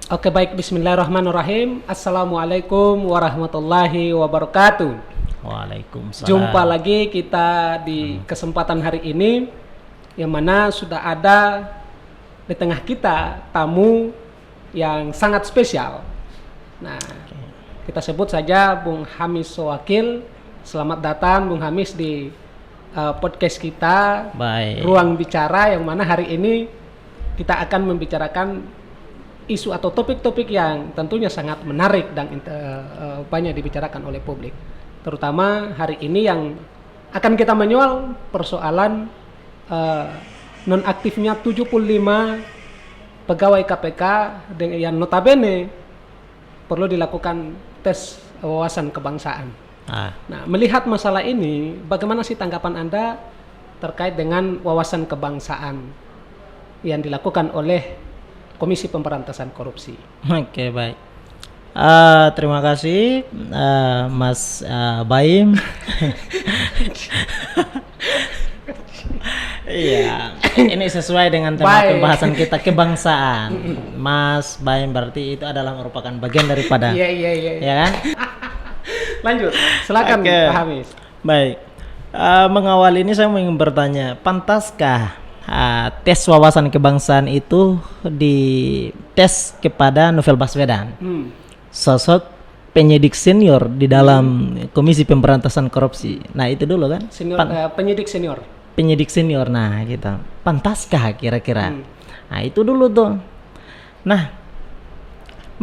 Oke, baik, bismillahirrahmanirrahim. Assalamualaikum warahmatullahi wabarakatuh. Waalaikumsalam. Jumpa lagi kita di kesempatan hari ini, yang mana sudah ada di tengah kita tamu yang sangat spesial. Nah, kita sebut saja Bung Hamis Sowakil. Selamat datang Bung Hamis di podcast kita, Baik. Ruang Bicara, yang mana hari ini kita akan membicarakan isu atau topik-topik yang tentunya sangat menarik dan banyak dibicarakan oleh publik. Terutama hari ini yang akan kita menyoal persoalan nonaktifnya 75 pegawai KPK yang notabene perlu dilakukan tes wawasan kebangsaan. Nah, melihat masalah ini, bagaimana sih tanggapan Anda terkait dengan wawasan kebangsaan yang dilakukan oleh Komisi Pemberantasan Korupsi? Oke, baik. Terima kasih Mas Baim. Iya, ini sesuai dengan tema pembahasan kita, kebangsaan. Mas Baim berarti itu adalah merupakan bagian daripada. Iya. Ya kan? Lanjut, silakan Pak Hamis. Baik. Mengawal ini saya ingin bertanya, pantaskah tes wawasan kebangsaan itu dites kepada Novel Baswedan, sosok penyidik senior di dalam Komisi Pemberantasan Korupsi? Nah, itu dulu kan, penyidik senior. Penyidik senior, nah gitu. Pantaskah kira-kira? Nah, itu dulu tuh. Nah,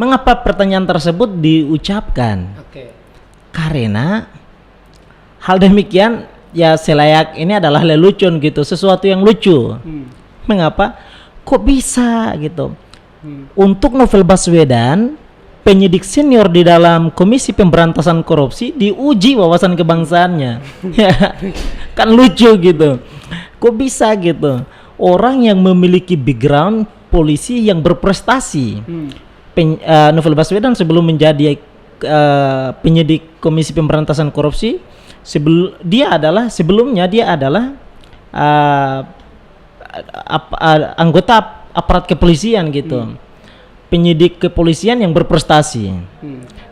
mengapa pertanyaan tersebut diucapkan? Karena hal demikian ya selayak ini adalah lelucon gitu, sesuatu yang lucu. Mengapa? Kok bisa gitu? Untuk Novel Baswedan, penyidik senior di dalam Komisi Pemberantasan Korupsi, diuji wawasan kebangsaannya. Kan lucu gitu. Kok bisa gitu? Orang yang memiliki background polisi yang berprestasi. Novel Baswedan sebelum menjadi penyidik Komisi Pemberantasan Korupsi, sebelumnya dia adalah anggota aparat kepolisian gitu. Penyidik kepolisian yang berprestasi.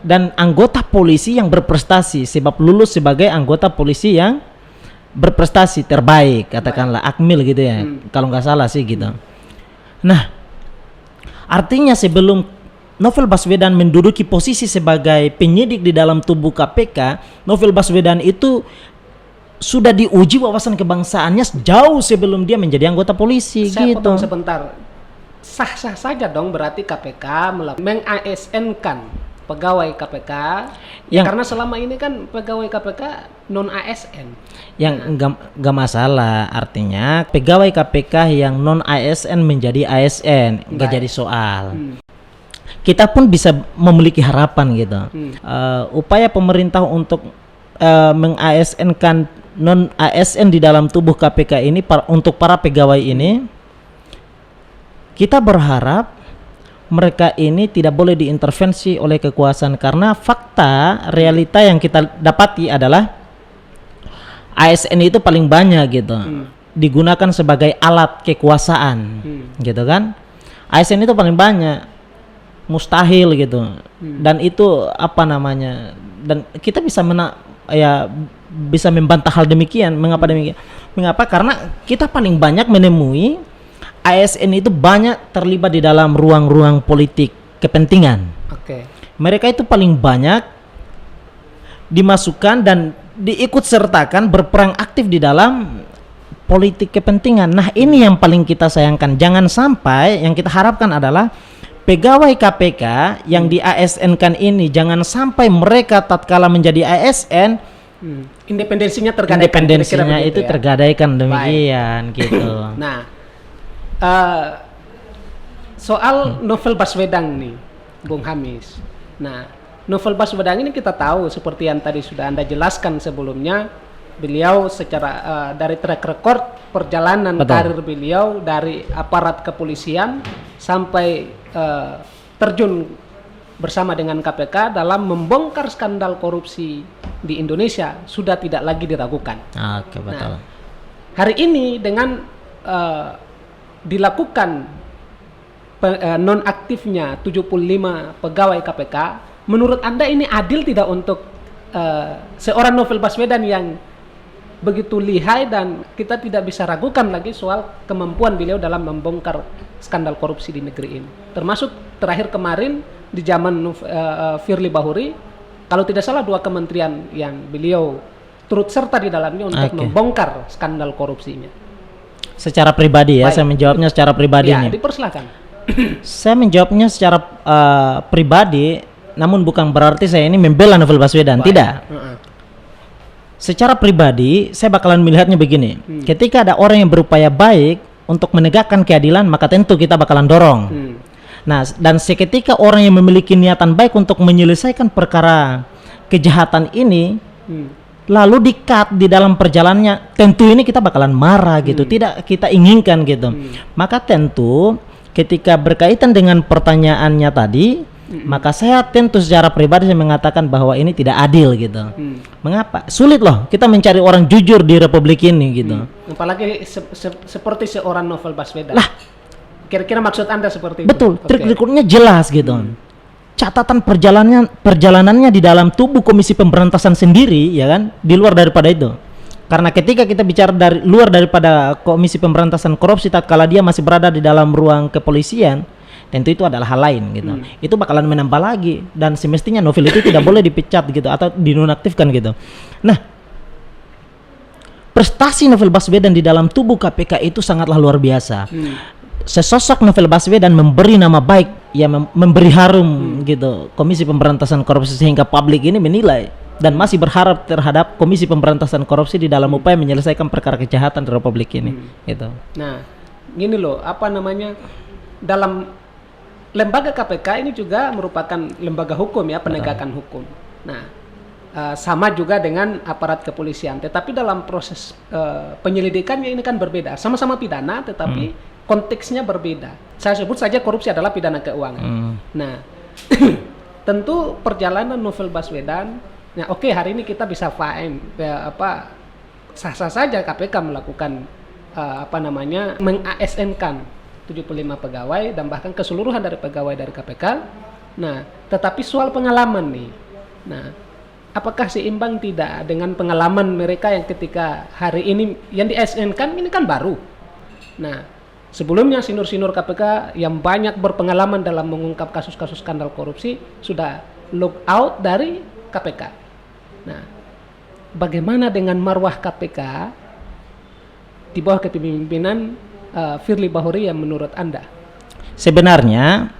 Dan anggota polisi yang berprestasi, sebab lulus sebagai anggota polisi yang berprestasi terbaik, katakanlah Akmil gitu ya. Kalau nggak salah sih gitu. Nah, artinya sebelum Novel Baswedan menduduki posisi sebagai penyidik di dalam tubuh KPK, Novel Baswedan itu sudah diuji wawasan kebangsaannya jauh sebelum dia menjadi anggota polisi. Saya gitu. potong sebentar. Sah-sah saja dong berarti KPK meng-ASN-kan pegawai KPK karena selama ini kan pegawai KPK non ASN. Yang enggak masalah, artinya pegawai KPK yang non ASN menjadi ASN enggak jadi soal. Kita pun bisa memiliki harapan gitu. Upaya pemerintah untuk meng-ASN-kan non ASN di dalam tubuh KPK ini untuk para pegawai ini, kita berharap mereka ini tidak boleh diintervensi oleh kekuasaan, karena fakta realita yang kita dapati adalah ASN itu paling banyak gitu digunakan sebagai alat kekuasaan, gitu kan. ASN itu paling banyak, mustahil gitu. Dan itu apa namanya, dan kita bisa bisa membantah hal demikian. Mengapa demikian? Mengapa? Karena kita paling banyak menemui ASN itu banyak terlibat di dalam ruang-ruang politik kepentingan. Mereka itu paling banyak dimasukkan dan diikut sertakan berperang aktif di dalam politik kepentingan. Nah, ini yang paling kita sayangkan. Jangan sampai, yang kita harapkan adalah pegawai KPK yang di ASN-kan ini jangan sampai mereka tatkala menjadi ASN independensinya itu tergadaikan demikian. Gitu. Nah, soal Novel Baswedan nih, Bung Hamis. Nah, Novel Baswedan ini kita tahu seperti yang tadi sudah Anda jelaskan sebelumnya, beliau secara dari track record perjalanan karir beliau dari aparat kepolisian sampai terjun bersama dengan KPK dalam membongkar skandal korupsi di Indonesia sudah tidak lagi diragukan. Betul. Hari ini dengan dilakukan nonaktifnya 75 pegawai KPK, menurut Anda ini adil tidak untuk seorang Novel Baswedan yang begitu lihai dan kita tidak bisa ragukan lagi soal kemampuan beliau dalam membongkar skandal korupsi di negeri ini. Termasuk terakhir kemarin di zaman Firly Bahuri, kalau tidak salah 2 kementerian yang beliau turut serta di dalamnya untuk membongkar skandal korupsinya. Secara pribadi ya, Baik. saya menjawabnya secara pribadi Ya, nih. dipersilakan. Saya menjawabnya secara pribadi, namun bukan berarti saya ini membela Novel Baswedan, Baik. tidak. Secara pribadi, saya bakalan melihatnya begini. Ketika ada orang yang berupaya baik untuk menegakkan keadilan, maka tentu kita bakalan dorong. Nah, dan seketika orang yang memiliki niatan baik untuk menyelesaikan perkara kejahatan ini, lalu di-cut di dalam perjalanannya, tentu ini kita bakalan marah gitu, tidak kita inginkan gitu. Maka tentu ketika berkaitan dengan pertanyaannya tadi, maka saya tentu secara pribadi saya mengatakan bahwa ini tidak adil gitu. Mengapa? Sulit loh kita mencari orang jujur di republik ini gitu. Apalagi seperti seorang Novel Baswedan. Lah, kira-kira maksud Anda seperti betul, itu? track recordnya jelas gitu. Catatan perjalanannya di dalam tubuh Komisi Pemberantasan sendiri, ya kan, di luar daripada itu. Karena ketika kita bicara dari luar daripada Komisi Pemberantasan Korupsi, tatkala dia masih berada di dalam ruang kepolisian, tentu itu adalah hal lain gitu. Itu bakalan menambah lagi, dan semestinya Novel itu tidak boleh dipecat gitu atau dinonaktifkan gitu. Nah, prestasi Novel Baswedan di dalam tubuh KPK itu sangatlah luar biasa. Sesosok Novel Baswedan memberi nama baik, ya memberi harum gitu Komisi Pemberantasan Korupsi, sehingga publik ini menilai dan masih berharap terhadap Komisi Pemberantasan Korupsi di dalam upaya menyelesaikan perkara kejahatan di republik ini gitu. Nah, gini loh, apa namanya, dalam lembaga KPK ini juga merupakan lembaga hukum ya, penegakan hukum. Nah, sama juga dengan aparat kepolisian, tetapi dalam proses penyelidikannya ini kan berbeda. Sama-sama pidana, tetapi konteksnya berbeda. Saya sebut saja korupsi adalah pidana keuangan. Nah, tentu perjalanan Novel Baswedan, nah oke, hari ini kita bisa fine, sah-sah saja KPK melakukan meng-ASN-kan 75 pegawai dan bahkan keseluruhan dari pegawai dari KPK. Nah, tetapi soal pengalaman nih. Nah, apakah seimbang tidak dengan pengalaman mereka yang ketika hari ini yang di-ASN-kan ini kan baru. Nah, sebelumnya sinur-sinur KPK yang banyak berpengalaman dalam mengungkap kasus-kasus skandal korupsi sudah look out dari KPK. Nah, bagaimana dengan marwah KPK di bawah kepemimpinan Firly Bahuri yang menurut Anda? Sebenarnya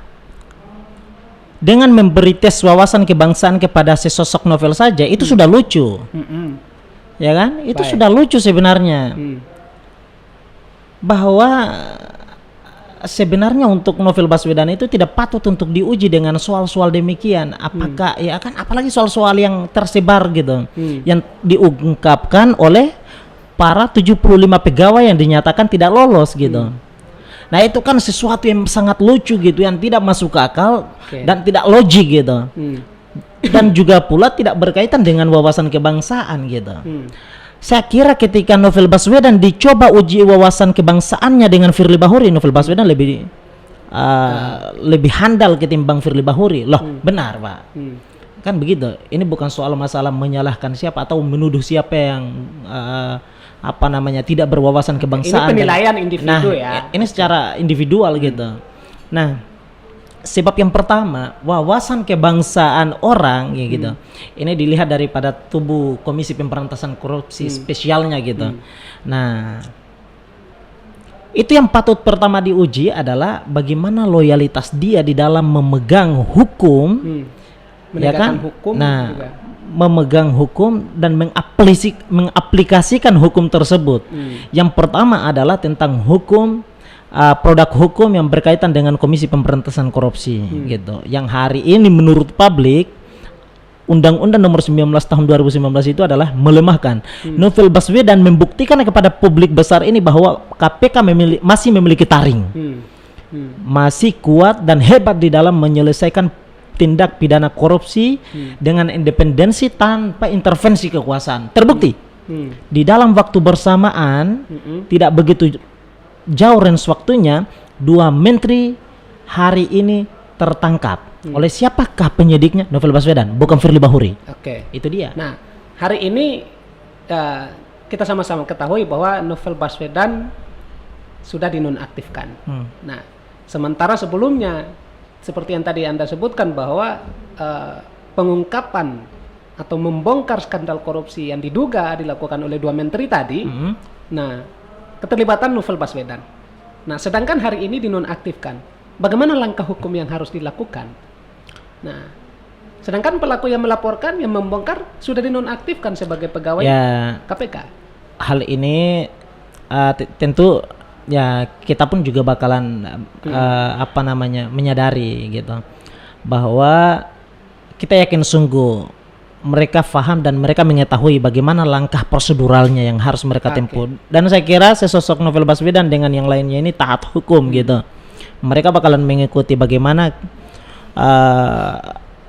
dengan memberi tes wawasan kebangsaan kepada sesosok Novel saja itu sudah lucu. Ya kan? Itu Baik. sudah lucu sebenarnya. Bahwa sebenarnya untuk Novel Baswedan itu tidak patut untuk diuji dengan soal-soal demikian. Apakah ya kan, apalagi soal-soal yang tersebar gitu, yang diungkapkan oleh para 75 pegawai yang dinyatakan tidak lolos gitu. Nah, itu kan sesuatu yang sangat lucu gitu, yang tidak masuk ke akal dan tidak logik gitu. Dan juga pula tidak berkaitan dengan wawasan kebangsaan gitu. Saya kira ketika Novel Baswedan dicoba uji wawasan kebangsaannya dengan Firly Bahuri, Novel Baswedan lebih handal ketimbang Firly Bahuri. Loh, benar Pak. Kan begitu. Ini bukan soal masalah menyalahkan siapa atau menuduh siapa yang tidak berwawasan kebangsaan. Ini penilaian individu ya. Ini secara individual gitu. Nah, sebab yang pertama, wawasan kebangsaan orang ya gitu. Ini dilihat daripada tubuh Komisi Pemberantasan Korupsi spesialnya gitu. Nah, itu yang patut pertama diuji adalah bagaimana loyalitas dia di dalam memegang hukum, ya kan? Hukum nah, juga. Memegang hukum dan mengaplikasikan hukum tersebut. Yang pertama adalah tentang hukum, produk hukum yang berkaitan dengan Komisi Pemberantasan Korupsi gitu. Yang hari ini menurut publik Undang-Undang Nomor 19 Tahun 2019 itu adalah melemahkan. Novel Baswedan membuktikan kepada publik besar ini bahwa KPK masih memiliki taring, masih kuat dan hebat di dalam menyelesaikan tindak pidana korupsi dengan independensi tanpa intervensi kekuasaan. Terbukti di dalam waktu bersamaan, tidak begitu jauh range waktunya, 2 menteri hari ini tertangkap. Oleh siapakah penyidiknya? Novel Baswedan, bukan Firly Bahuri. Oke. Itu dia. Nah, hari ini kita sama-sama ketahui bahwa Novel Baswedan sudah dinonaktifkan. Nah, sementara sebelumnya seperti yang tadi Anda sebutkan bahwa pengungkapan atau membongkar skandal korupsi yang diduga dilakukan oleh 2 menteri tadi, nah, keterlibatan Novel Baswedan. Nah, sedangkan hari ini dinonaktifkan. Bagaimana langkah hukum yang harus dilakukan? Nah, sedangkan pelaku yang melaporkan, yang membongkar sudah dinonaktifkan sebagai pegawai KPK. Hal ini tentu ya kita pun juga bakalan menyadari gitu bahwa kita yakin sungguh mereka paham dan mereka mengetahui bagaimana langkah proseduralnya yang harus mereka tempuh. Dan saya kira sesosok Novel Baswedan dengan yang lainnya ini taat hukum gitu. Mereka bakalan mengikuti bagaimana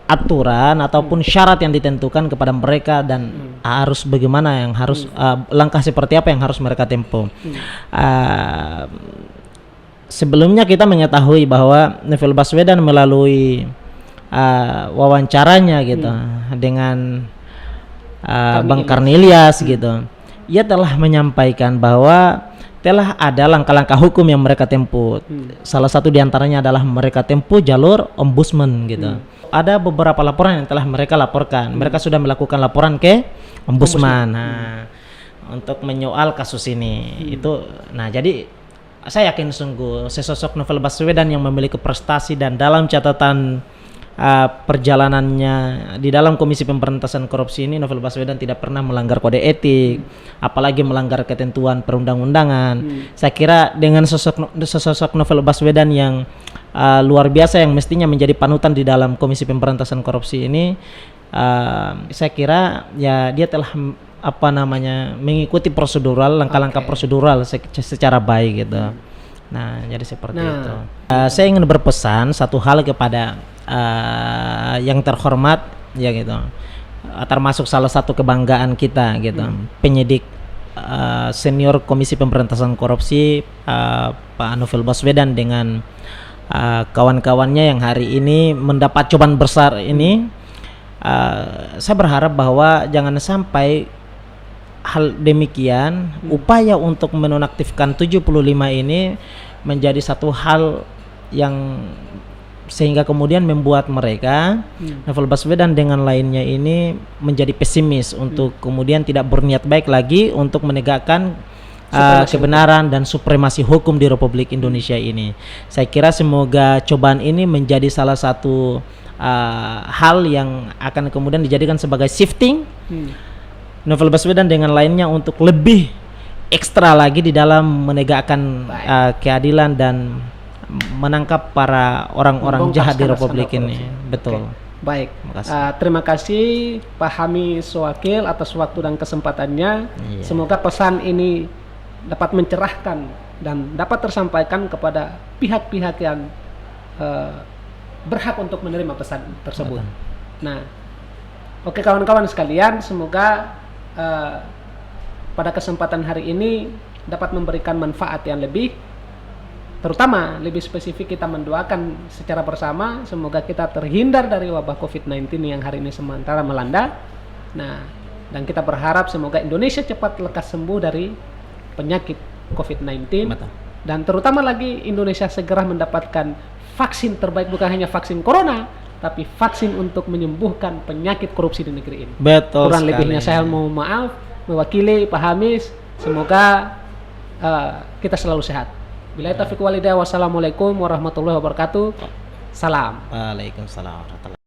aturan ataupun syarat yang ditentukan kepada mereka dan harus bagaimana yang harus langkah seperti apa yang harus mereka tempuh. Sebelumnya kita mengetahui bahwa Novel Baswedan melalui wawancaranya gitu dengan Bang Karnilias gitu, ia telah menyampaikan bahwa telah ada langkah-langkah hukum yang mereka tempuh. Salah satu diantaranya adalah mereka tempuh jalur ombudsman gitu. Ada beberapa laporan yang telah mereka laporkan. Mereka sudah melakukan laporan ke ombudsman. Nah, untuk menyoal kasus ini itu. Nah, jadi saya yakin sungguh sesosok Novel Baswedan yang memiliki prestasi dan dalam catatan perjalanannya di dalam Komisi Pemberantasan Korupsi ini, Novel Baswedan tidak pernah melanggar kode etik, apalagi melanggar ketentuan perundang-undangan. Saya kira dengan sosok Novel Baswedan yang luar biasa yang mestinya menjadi panutan di dalam Komisi Pemberantasan Korupsi ini, saya kira ya dia telah mengikuti prosedural, langkah-langkah prosedural secara baik gitu. Nah, jadi seperti itu. Saya ingin berpesan satu hal kepada yang terhormat ya gitu, termasuk salah satu kebanggaan kita gitu, penyidik senior Komisi Pemberantasan Korupsi Pak Novel Baswedan dengan kawan-kawannya yang hari ini mendapat cobaan besar ini. Saya berharap bahwa jangan sampai hal demikian, upaya untuk menonaktifkan 75 ini menjadi satu hal yang sehingga kemudian membuat mereka Novel Baswedan dengan lainnya ini menjadi pesimis untuk kemudian tidak berniat baik lagi untuk menegakkan kebenaran dan supremasi hukum di Republik Indonesia ini. Saya kira semoga cobaan ini menjadi salah satu hal yang akan kemudian dijadikan sebagai shifting Novel Baswedan dengan lainnya untuk lebih ekstra lagi di dalam menegakkan keadilan dan menangkap para orang-orang jahat di Republik ini. Betul. Baik. Terima kasih Pak Hami Sowakil atas waktu dan kesempatannya. Semoga pesan ini dapat mencerahkan dan dapat tersampaikan kepada pihak-pihak yang berhak untuk menerima pesan tersebut. Nah, oke kawan-kawan sekalian, semoga pada kesempatan hari ini dapat memberikan manfaat yang lebih. Terutama lebih spesifik kita mendoakan secara bersama semoga kita terhindar dari wabah COVID-19 yang hari ini sementara melanda. Nah, dan kita berharap semoga Indonesia cepat lekas sembuh dari penyakit COVID-19. Dan terutama lagi Indonesia segera mendapatkan vaksin terbaik, bukan hanya vaksin corona, tapi vaksin untuk menyembuhkan penyakit korupsi di negeri ini. Betul. Kurang lebihnya saya mohon maaf mewakili Pak Hamis. Semoga kita selalu sehat. Billahi taufiq wal hidayah. Wassalamualaikum warahmatullahi wabarakatuh. Salam. Waalaikumsalam warahmatullahi wabarakatuh.